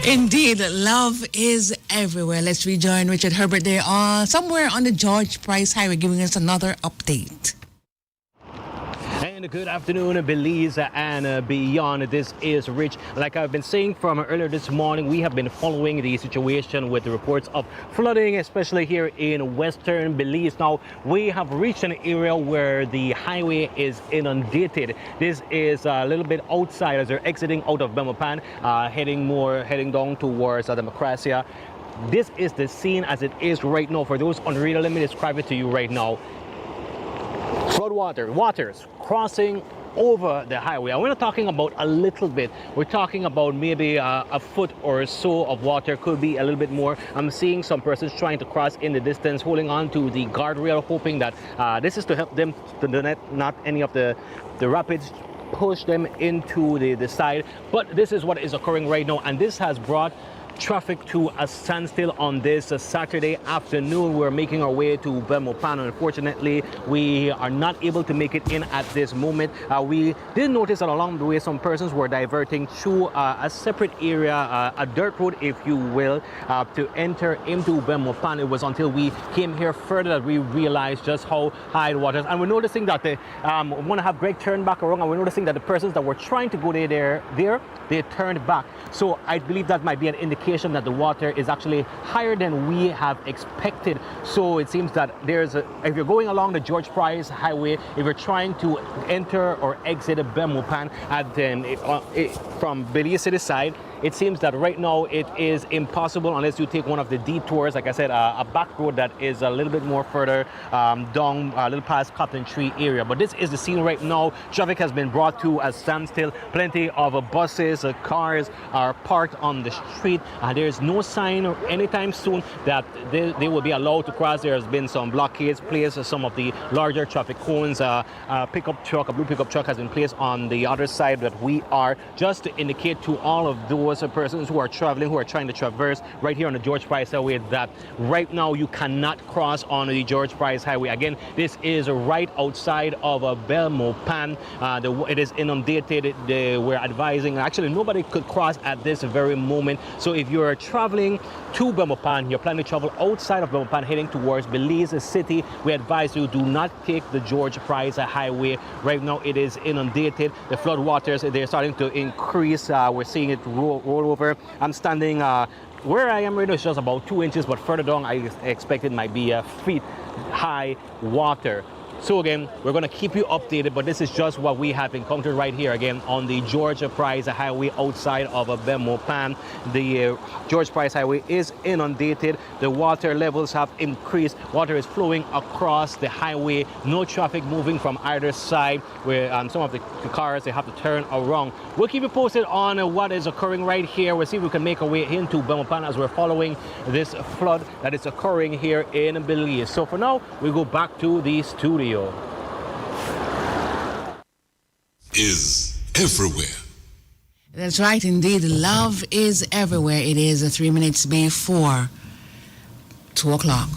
Indeed, love is everywhere. Let's rejoin Richard Herbert there somewhere on the George Price Highway, giving us another update. And good afternoon, Belize and beyond. This is Rich. Like I've been saying from earlier this morning, we have been following the situation with the reports of flooding, especially here in western Belize. Now, we have reached an area where the highway is inundated. This is a little bit outside as they're exiting out of Belmopan, heading down towards Democracia. This is the scene as it is right now. For those on radar, let me describe it to you right now. Waters crossing over the highway. And we're not talking about a little bit. We're talking about maybe a foot or so of water, could be a little bit more. I'm seeing some persons trying to cross in the distance, holding on to the guardrail, hoping that this is to help them to not any of the rapids push them into the side. But this is what is occurring right now, and this has brought traffic to a standstill on this Saturday afternoon. We're making our way to Belmopan. Unfortunately, we are not able to make it in at this moment. We did notice that along the way some persons were diverting to a separate area, a dirt road if you will, to enter into Belmopan. It was until we came here further that we realized just how high the water is. And we're noticing that we want to have Greg turn back around, and we're noticing that the persons that were trying to go there, they turned back. So I believe that might be an indication that the water is actually higher than we have expected. So it seems that if you're going along the George Price Highway, if you're trying to enter or exit Belmopan from Belize City side, it seems that right now it is impossible unless you take one of the detours, like I said, a back road that is a little bit more further down, a little past Cotton Tree area. But this is the scene right now. Traffic has been brought to a standstill. Plenty of buses, cars are parked on the street. There's no sign anytime soon that they will be allowed to cross. There has been some blockades placed, some of the larger traffic cones. A blue pickup truck has been placed on the other side that we are, just to indicate to all of those persons who are traveling, who are trying to traverse right here on the George Price Highway, that right now you cannot cross on the George Price Highway. Again, this is right outside of Belmopan. It is inundated. We're advising, actually nobody could cross at this very moment. So if you're traveling to Belmopan, you're planning to travel outside of Belmopan heading towards Belize City, we advise you do not take the George Price Highway. Right now it is inundated. The flood waters, they're starting to increase. We're seeing it roll over. I'm standing where I am right now is just about 2 inches, but further down I expect it might be feet high water. So again, we're going to keep you updated, but this is just what we have encountered right here again on the George Price Highway outside of Belmopan. The George Price Highway is inundated. The water levels have increased. Water is flowing across the highway. No traffic moving from either side, where some of the cars, they have to turn around. We'll keep you posted on what is occurring right here. We'll see if we can make our way into Belmopan as we're following this flood that is occurring here in Belize. So for now, we go back to the studio. Is everywhere. That's right, indeed. Love is everywhere. It is 3 minutes before 2 o'clock.